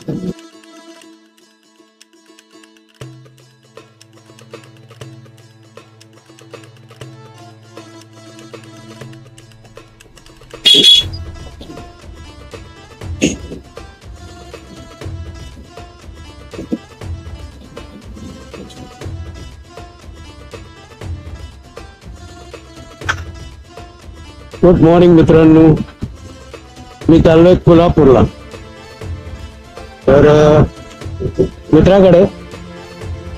Good morning मित्रांनो, मी चाललोय कोल्हापूरला. तर मित्राकडे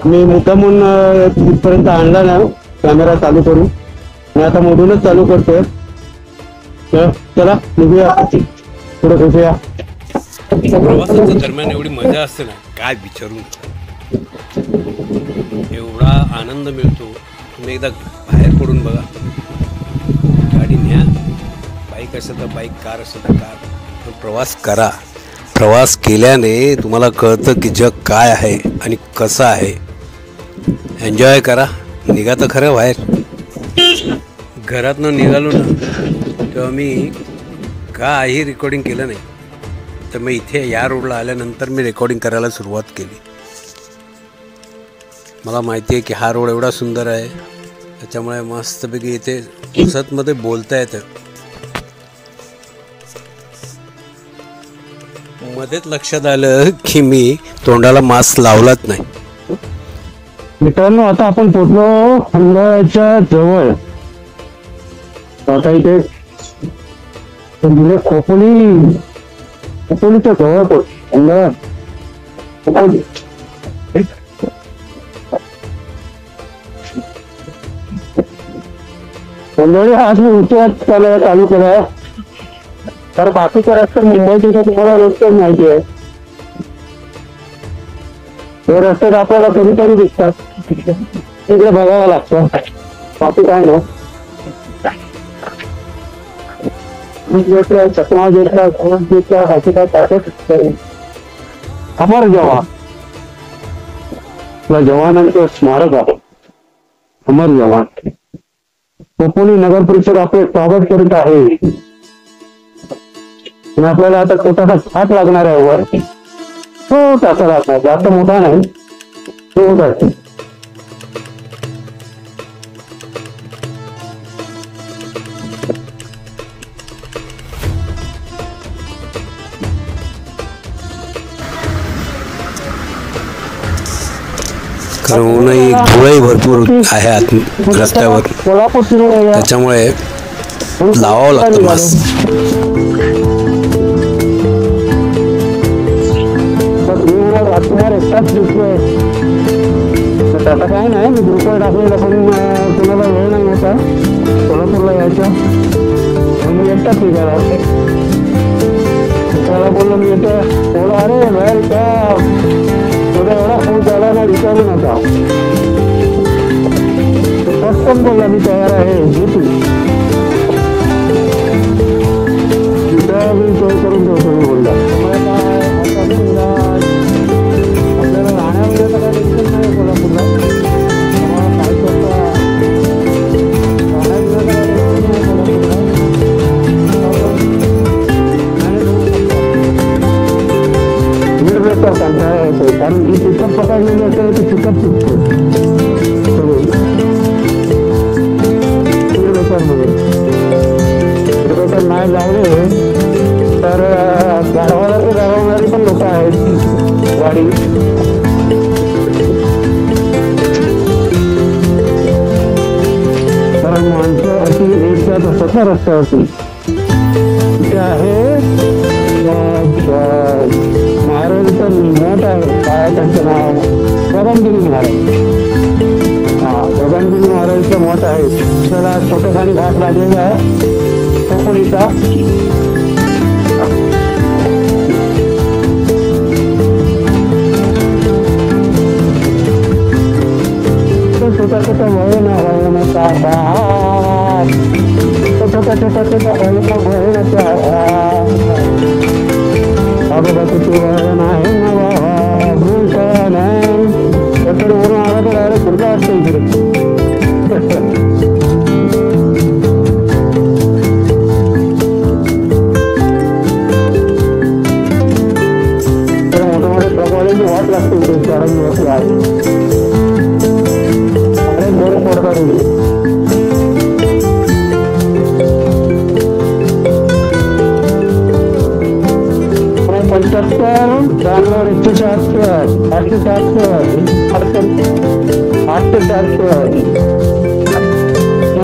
मी मुद्दामून इथपर्यंत आणला ना कॅमेरा चालू करून. मी आता मधूनच चालू करतोय. तर चला निघूया, पुढे बघूया. प्रवासाच्या दरम्यान एवढी मजा असते ना, काय विचारून. एवढा आनंद मिळतो. तुम्ही एकदा बाहेर पडून बघा. गाडी न्या, बाईक असेल तर बाईक, कार असेल तर कार, पण प्रवास करा. प्रवास केल्याने तुम्हाला कळतं की जग काय आहे आणि कसं आहे. एन्जॉय करा. निघा तर खरं बाहेर. घरातनं निघालो ना तेव्हा मी काही रेकॉर्डिंग केलं नाही. तर मी इथे या रोडला आल्यानंतर मी रेकॉर्डिंग करायला सुरुवात केली. मला माहिती आहे की हा रोड एवढा सुंदर आहे, त्याच्यामुळे मस्तपैकी इथे पुसतमध्ये बोलता येतं. मध्येच लक्षात आलं की मी तोंडाला मास्क लावलाच नाही. मित्रांनो, आता आपण पोचलो खंडाळ्याच्या जवळ. आता इथे खोपोलीच्या जवळ खंडाळा. खंडाळी हा मी उद्याच चालू केला. तर बाकीच्या रस्ते मुंबईचे तुम्हाला रस्ते माहिती आहे. हे रस्ते आपल्याला कधीतरी दिसतात, तिकडे बघावं लागतं. बाकी काय ना, चकमा घेतला, अमर जवान, जवानांचं स्मारक आहे. अमर जवान. खोपोली नगर परिषद आपले स्वागत करीत आहे. आपल्याला आता छोटासा हात लागणार आहे वर. छोटासा लागणार, जास्त मोठा नाही, छोटा. कारण धुळही भरपूर आहे आत रस्त्यावर, त्याच्यामुळे लावावं लागतं मास्क. एकटाच दिसतोय. आता काय नाही, मी ग्रुपवर टाकलेलं, पण कोणाला वेळ नाही होता कोल्हापूरला यायचा. मी एकटाच निघाला. त्याला बोललो मी येते. थोडा अरे वेळ का थोडा एवढा फोन झाला ना, विचारू नका. पटकन बोलला मी तयार आहे, घेतो मी सोय करून ठेवतो मी बोलला. आपल्याला राहण्यामध्ये तर काय टेन्शन नाही कोल्हापूरला. काय करता कंटाळा येतो, कारण ही पिकअप पकडलेली असते ती पिकअप चुकतो. नाही लावले तर गाडवाला ते गाडवणारी पण लोक आहेत गाडी. कारण माणसं अशी एक जात असतात ना रस्त्यावरती. तिथे आहे महाराजांचं मठ आहे. काय त्यांचं नाव? गगनगिरी महाराज. हा, गगनगिरी महाराजांचं मठ आहे. त्याला छोटेखानी घाट लागलेला आहे खोपोलीचा. छोटा छोटा वळण वळणाचा छोटा छोटा छोटा वळणाचा बाबा किती वळण आहे ना बाबा, भूषण आहे. वरून आला तर डायरेक्ट पुढचा असतो इकडे. बँगलोर 176, 877,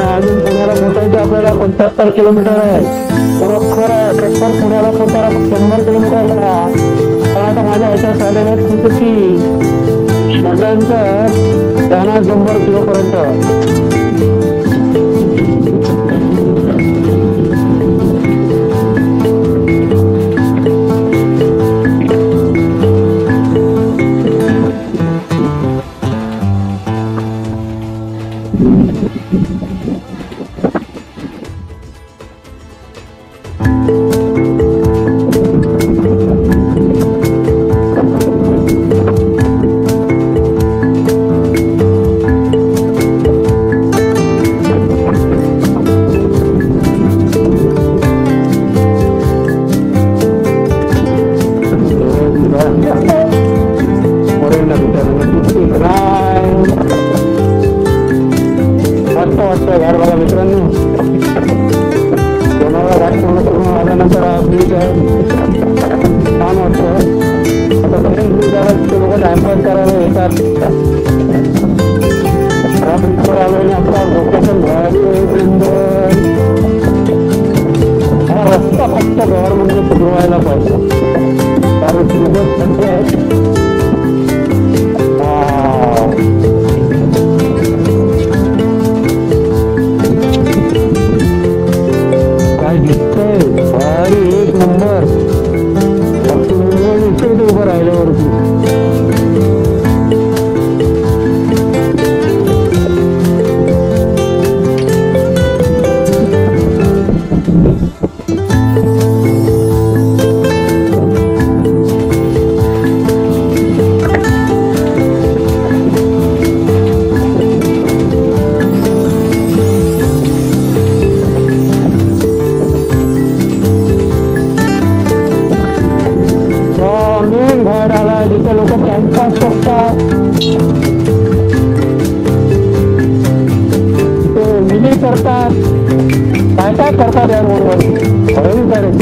अजून पुण्याला पोहोचायचं आपल्याला 75 किलोमीटर आहे. बरोबर आहे, प्रॉपर पुण्याला पोहोचायला 100 किलोमीटर आहे. पण आता माझ्या ह्याच्यात झालेलं आहे की सगळ्यांचं त्यांना 100 किलोपर्यंत. घाट बघा मित्रांनो, लोणावळा घाट पूर्ण करून आल्यानंतर हा ब्रिज आहे, छान वाटतं. आता सगळे ब्रिज लोक टाइमपास करायला येतात. हा ब्रिजवर आलो आणि आपला लोकेशन भारी हा रस्ता फक्त गव्हर्नमेंटने सुधरवायला पाहिजे, कारण खूपच खर्च आहे. एक नंबर उभं राहिल्यावरती जिथे लोक टाइमपास करतात, ते विली करतात, काय काय करतात या रोडवर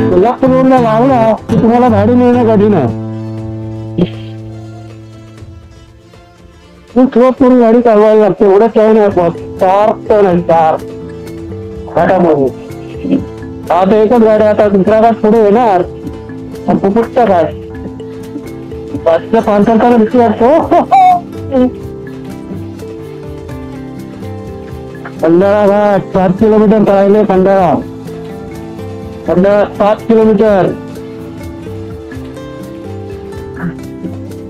कोल्हापूरला लावला की तुम्हाला भाडी मिळणं कठीण आहे. करून गाडी चालवायला लागते, एवढं काय नाही, 4 घाटामध्ये. आता एकच गाडी, आता दुसरा घाट पुढे येणार, पुढचा घाट बाकीच्या 5 दिसली वाटतो. खंडाळा घाट 7 किलोमीटर राहिले. खंडाळा 7 किलोमीटर.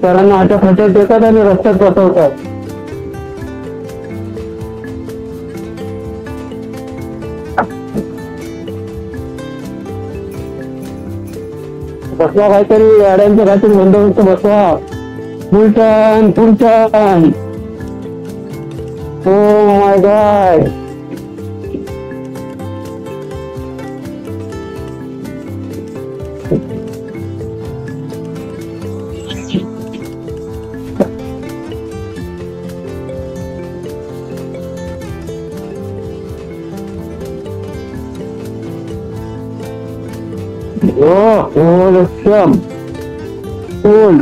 सरांना आट्या फाट्या देतात आणि रस्त्यात बसवतात. बसवा काहीतरी गाड्यांच्या काहीतरी बंदोबस्त बसवा. फुल turn. Oh my God. Awesome. Cool.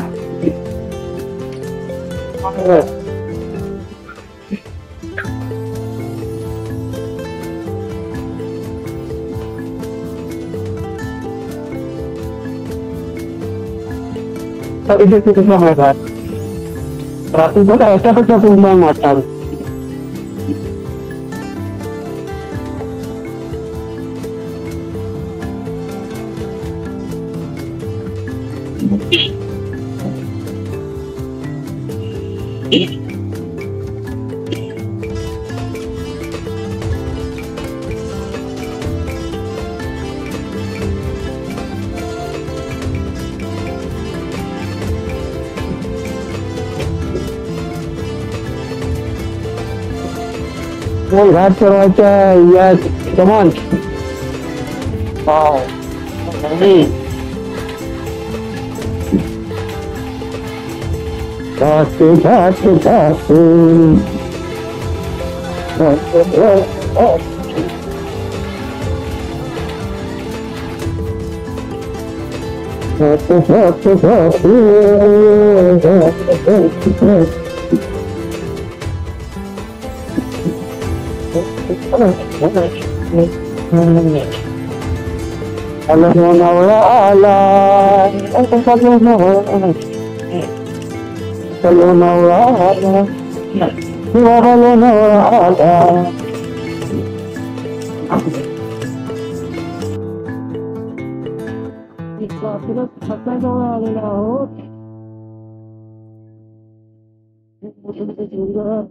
इथे कुटुंब मिळतात रात्रीचं काय याच्यापेक्षा कुटुंब वाटतात घाट परवाच्या या कमान घाट घाट घाट Hello, Navla ala. Hello, Navla ala. Hello, Navla ala. Kita sampai Navla ala. Juga.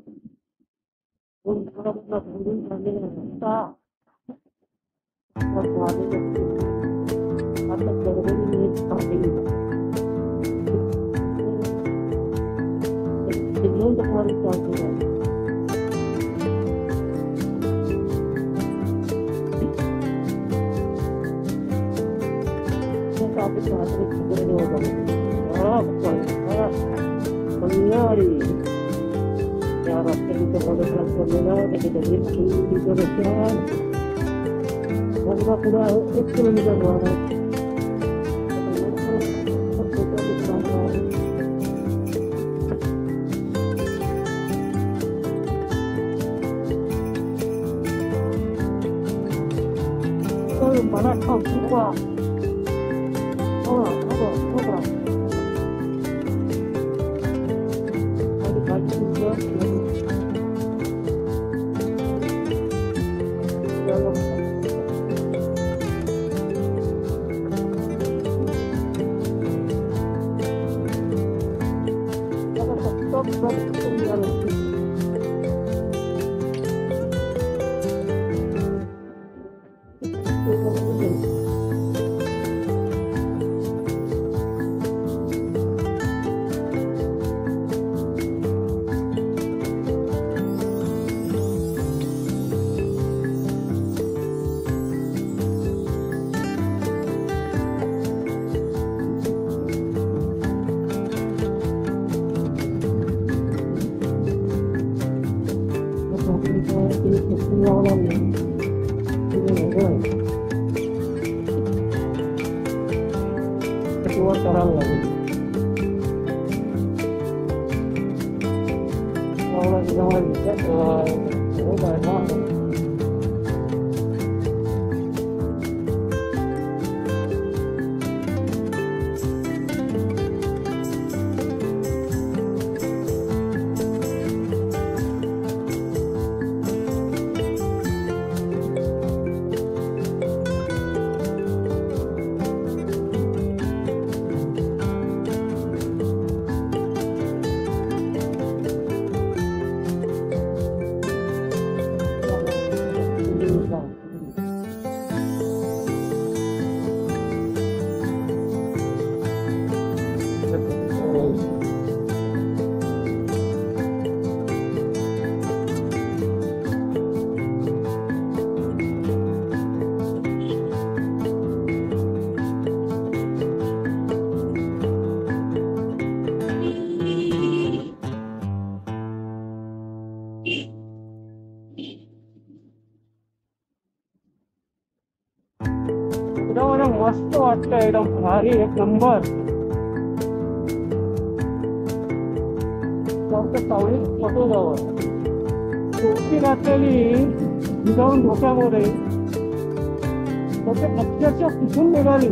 मस्त वाटतं एकदम भारी एक नंबर सावळीत फोटो जवळ टोपी घातलेली जाऊन डोक्यामध्ये अक्षरशः कुठून निघाली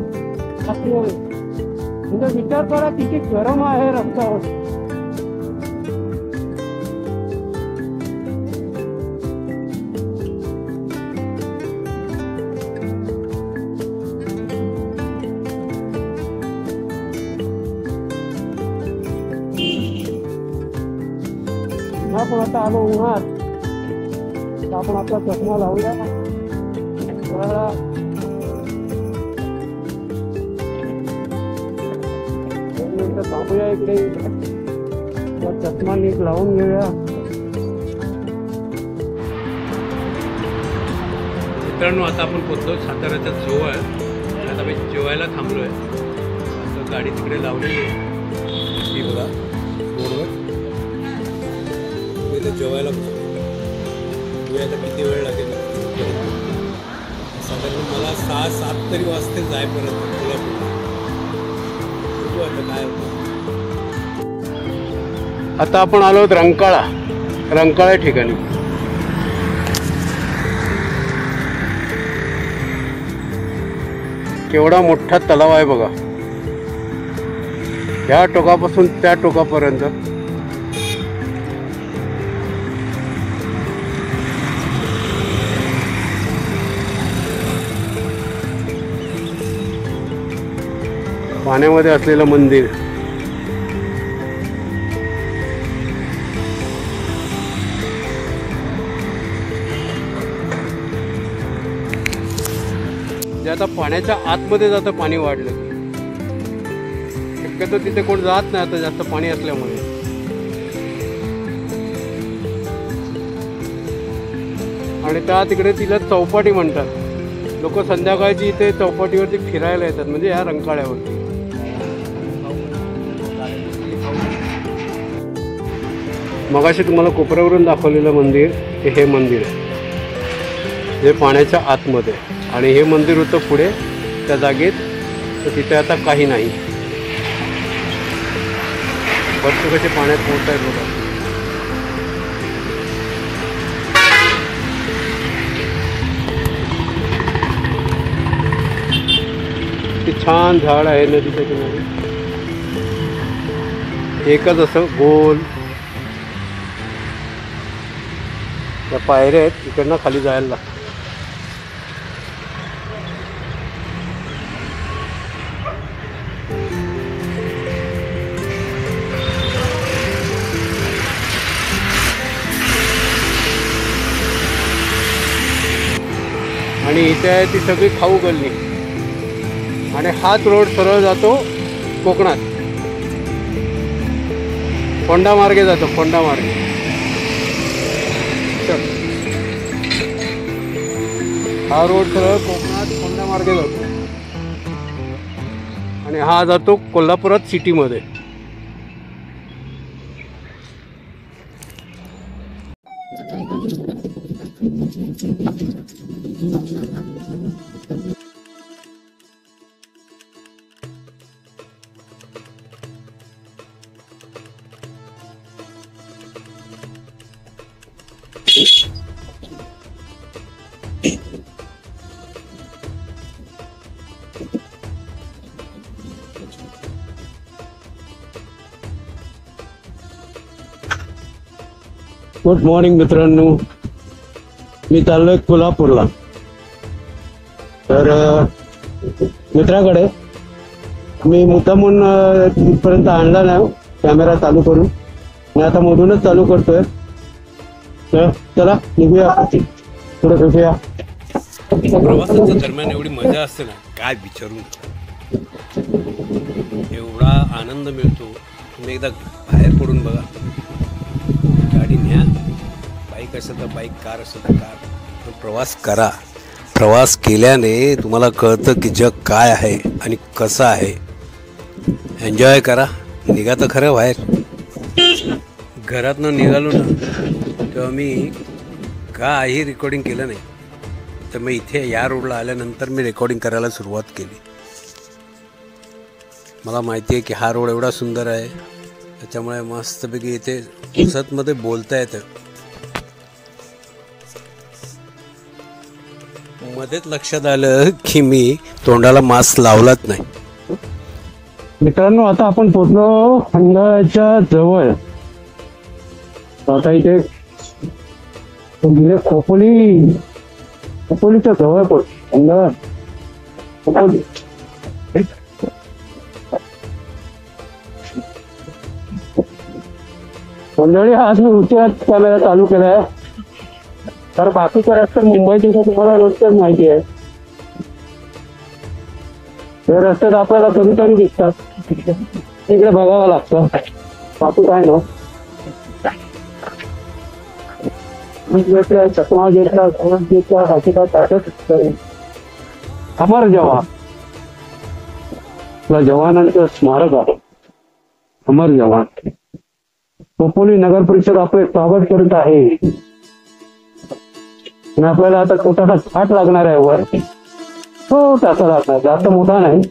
हातीमध्ये म्हणजे विचार करा किती गरम आहे रस्त्यावर. आपण आता आलो उन्हात, तर आपण आपला चष्मा लावूया. थांबूया इकडे, चष्मा नीट लावून घेऊया. मित्रांनो, आता आपण पोहोचलो साताऱ्याच्या जवळ. आता मी जेवायला थांबलोय. आता गाडी तिकडे लावलेली आहे ती बघा रोडवर. मी जेवायला बसलो. आता किती वेळ लागेल साधारण मला 6-7 तरी वाजते जायपर्यंत कोल्हापूरला. बघू आता काय होतं. आता आपण आलो रंकाळा ठिकाणी. केवढा मोठा तलाव आहे बघा, ह्या टोकापासून त्या टोकापर्यंत. पाण्यामध्ये असलेलं मंदिर. जे आता पाण्याच्या आतमध्ये जातं, पाणी वाढलं. शक्यतो तिथे कोण जात नाही आता जास्त पाणी असल्यामुळे. आणि त्या तिकडे तिला चौपाटी म्हणतात. लोक संध्याकाळची इथे चौपाटीवरती फिरायला येतात, म्हणजे ह्या रंकाळ्यावरती. मगाशी तुम्हाला कोपऱ्यावरून दाखवलेलं मंदिर हे मंदिर आहे, जे पाण्याच्या आतमध्ये. आणि हे मंदिर होतं पुढे त्या जागेत, तर तिथे आता काही नाही. बघतो कसे पाण्यात पोहत आहेत बघा. किती छान झाड आहे नदीच्या किनारी. एकच असं गोल. त्या पायऱ्या आहेत, इकडनं खाली जायला लागतं. आणि इथे आहे ती सगळी खाऊ गल्ली. आणि हाच रोड सरळ जातो कोकणात, फोंडा मार्गे जातो, फोंडा मार्गे. हा रोड सरळ कोकणात फोंडा मार्गे जातो. आणि हा जातो कोल्हापुरात सिटीमध्ये. गुड मॉर्निंग मित्रांनो, मी चाललोय कोल्हापूरला. तर मित्राकडे मी मुद्दामून इथपर्यंत आणला नाही कॅमेरा चालू करून. मी आता मधूनच चालू करतोय. तर चला निघूया, पुढे भेटूया. प्रवासाच्या दरम्यान एवढी मजा असते ना, काय विचारून. एवढा आनंद मिळतो. तुम्ही एकदा बाहेर पडून बघा. गाडी न्या, बाईक असेल तर बाईक, कार असेल तर कार, पण प्रवास करा. प्रवास केल्याने तुम्हाला कळतं की जग काय आहे आणि कसं आहे. एन्जॉय करा. निघा तर खरं बाहेर. घरातनं निघालो ना तेव्हा मी काही रेकॉर्डिंग केलं नाही. तर मी इथे या रोडला आल्यानंतर मी रेकॉर्डिंग करायला सुरुवात केली. मला माहिती आहे की हा रोड एवढा सुंदर आहे, त्याच्यामुळे मस्तपैकी इथे पुसतमध्ये बोलता येतं. मध्येच लक्षात आलं की मी तोंडाला मास्क लावलाच नाही. मित्रांनो, आता आपण पोहोचलो खंडाळ्याच्या जवळ. आता इथे खोपोलीच्या जवळ खंडाळा खोपोली. मंडळी, आज मी उशिराच कॅमेरा चालू केलाय, तर बाकीच्या रस्ते मुंबईची तुम्हाला रोजच्याच माहिती आहे. हे रस्त्यात आपल्याला कधीतरी दिसतात, इकडे बघावं लागतं. बाकी काय ना, चकमा घेतला, घेतला, बाकी काय ताटत. अमर जवान, आपल्या जवानांचं स्मारक आहे अमर जवान. खोपोली नगर परिषद आपले स्वागत करत आहे. आणि आपल्याला आता छोटासा घाट लागणार आहे वर, छोटासा लागणार, जास्त मोठा नाही,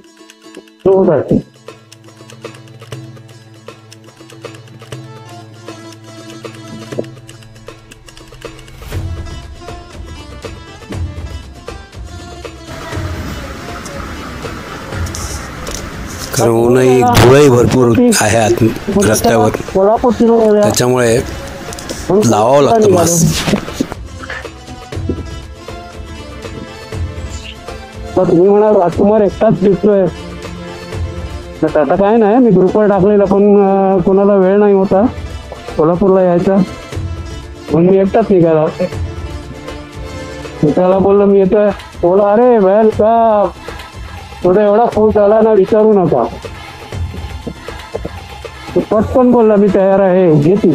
छोटासा. कारण ऊनही धुळही भरपूर आहे आत रस्त्यावर, कोल्हापूर त्याच्यामुळे लावावं लागतं मास्क. तुम्ही म्हणाल राजकुमार एकटाच दिसतोय, आता काय नाही, मी ग्रुपवर टाकलेलं, पण कोणाला वेळ नाही होता कोल्हापूरला यायचा, म्हणून मी एकटाच निघाला. त्याला बोललो मी येतोय, बोला अरे वेल का थोडा एवढा फोन झाला ना, विचारू नका. पटकन बोलला मी तयार आहे, घेते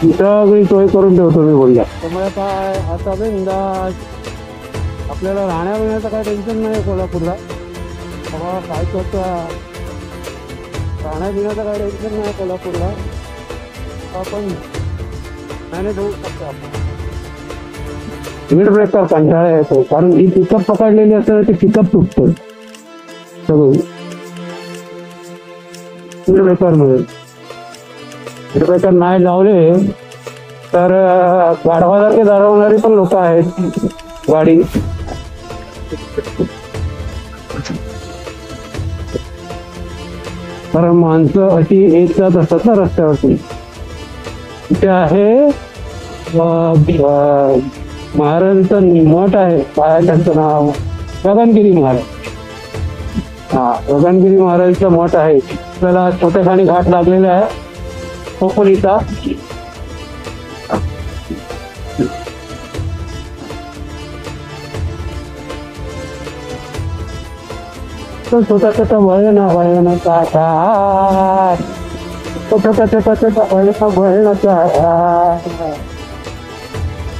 सगळी सोय करून ठेवतो मी बोलला. त्यामुळे काय आता बिंदास, आपल्याला राहण्या बिण्याचं काय टेन्शन नाही कोल्हापूरला. बाबा काय करतो, राहण्या बिण्याचं काय टेन्शन नाही कोल्हापूरला, आपण मॅनेज होऊ शकतो. आपण स्पीड ब्रेकर कंटाळा येतो, कारण ही पिकअप पकडलेली असते, ते पिकअप तुटतं सगळं स्पीड ब्रेकर मिळेल. स्पीड ब्रेकर नाही लावले तर गाढवासारखे दाखवणारी पण लोक आहेत गाडी. कारण माणसं अशी येत जात असतात ना रस्त्यावरती. इथे आहे महाराजांचं मठ आहे, काय त्यांचं नाव, गगनगिरी महाराज. हा, गगनगिरी महाराजांचं मठ आहे. आपल्याला छोटेखानी घाट लागलेला आहे खोपोलीचा. तो छोटा छोटा वळणाचा घाट, छोटा वळणाचा घाट.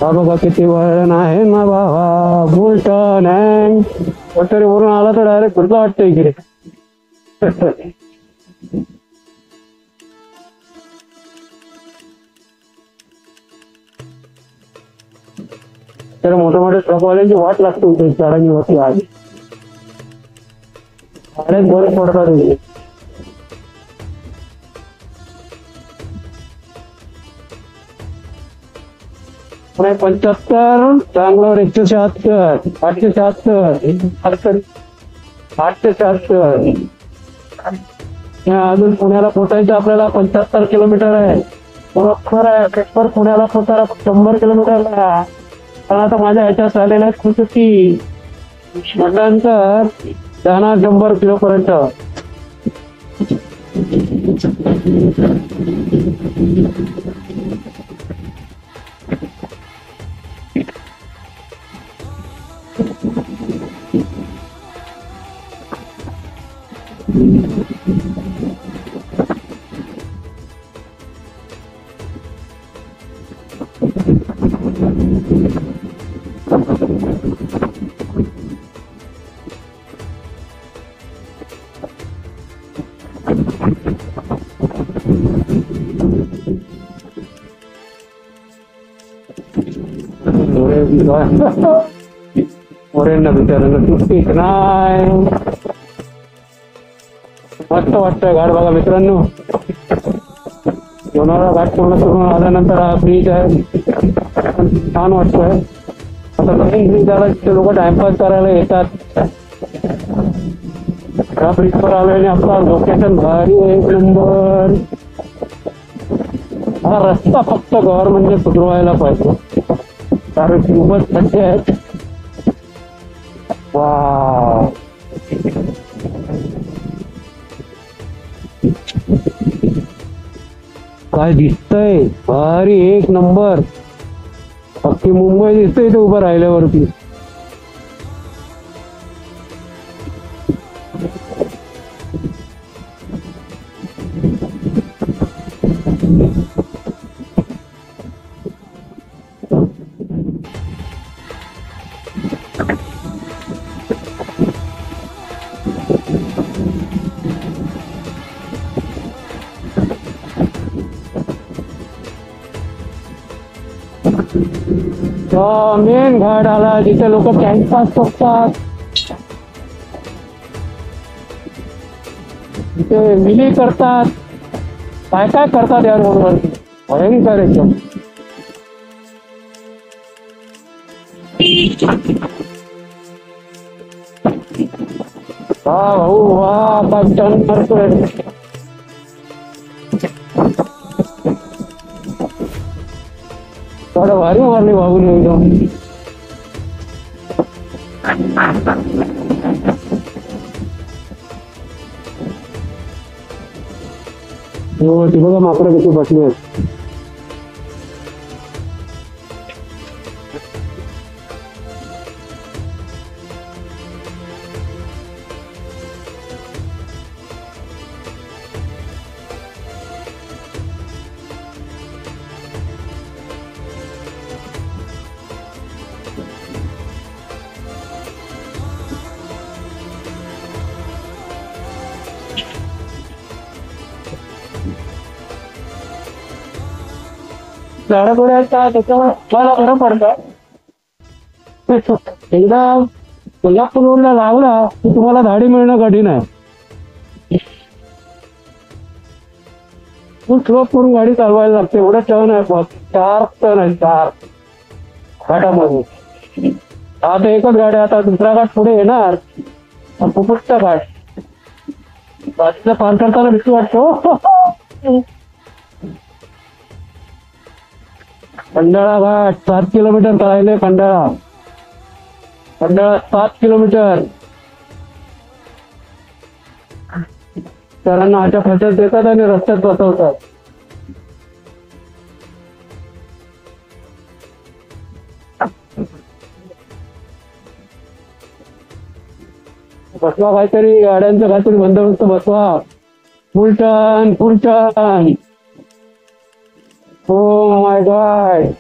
बघा किती वळण आहे ना बाबा, बुलटन वगैरे वरून आला तर डायरेक्ट कुठला वाटतं इकडे. तर मोठ्या मोठ्या ट्रकवाल्यांची वाट लागते इथे चढायची होती. आज गाड्यात बरेच पडतात इथे. 75 चांगल्यावर 176 876 876. अजून पुण्याला पोचायचं आपल्याला 75 किलोमीटर आहे. बरोबर आहे, पेपर पुण्याला पोचायला 100 किलोमीटरला. पण आता माझ्या ह्याच्यात आलेल्या आहेत खुशी म्हटल्यानंतर जाणार 100 किलोपर्यंत. मोरेंना बिचारांना सुट्टीच नाही. मस्त वाटतंय घाट बघा मित्रांनो. लोणावळा घाट पूर्ण करून आल्यानंतर हा ब्रिज आहे, छान वाटतोय. आता नवीन ब्रिज झाला, तिथे लोक टाइमपास करायला येतात. त्या ब्रिजवर आलोय आणि आपला लोकेशन भारी आहे, एक नंबर. हा रस्ता फक्त गव्हर्नमेंटने सुधरवायला पाहिजे, कारण खूपच खड्डे आहेत. वा, काय दिसतंय भारी, एक नंबर. अख्खी मुंबई दिसतंय इथे उभं राहिल्यावरती. मेन घाट आला जिथे लोक टाइमपास करतात, तिथे विली करतात, काय काय करतात या रोडवरती, भयंकर एकदम. वा भाऊ वा, काय टर्न करतोय. थोडं भारी मारली भाऊने एकदम. हो, ती बघा माकडं कशी बसली आहेत. झाडापुढे असतात त्याच्यामुळे मला बरं पडतं. एकदा कोल्हापूरला लागला की तुम्हाला धाडी मिळणं कठीण आहे. खूप स्लो करून गाडी चालवायला लागते, एवढं टर्न आहे. 4 टर्न आहे, 4 घाटामध्ये. आता एकच गाडी, आता दुसरा घाट पुढे येणार, पुपुटचा घाट. बाकीचं पार करताना भीती वाटतो. खंडाळा घाट 7 किलोमीटर राहिले. खंडाळा 7 किलोमीटर. सरांना अशा फटक देतात आणि रस्त्यात बसवतात. बसवा काहीतरी, गाड्यांचं काहीतरी बंदोबस्त बसवा. फुल turn, full turn. Oh my God.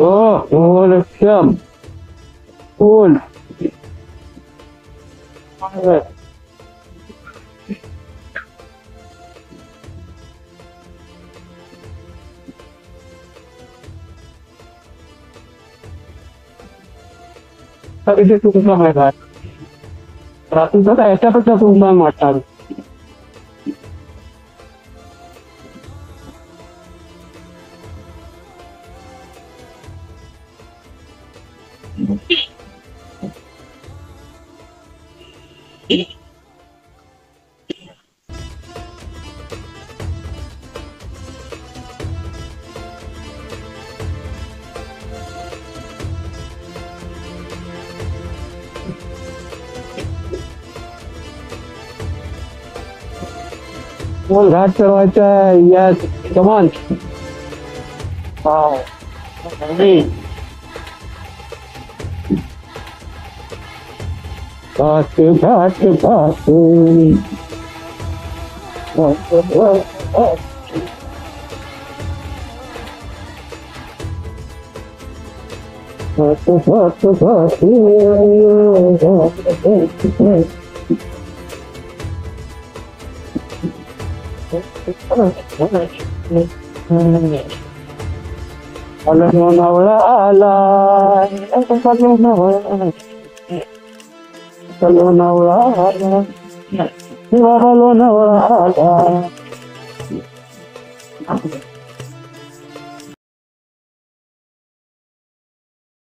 Oh, full एकदम. Full. इथे तुमचा माहिती रात्रीचा काय याच्यापेक्षा तुमचा वाटणार. घाट चढवायचा आहे. Yes, come on. वाव, घाट घाट घाट. आला लोणावळा आला लोणावळा आला बाबा लोणावळा आला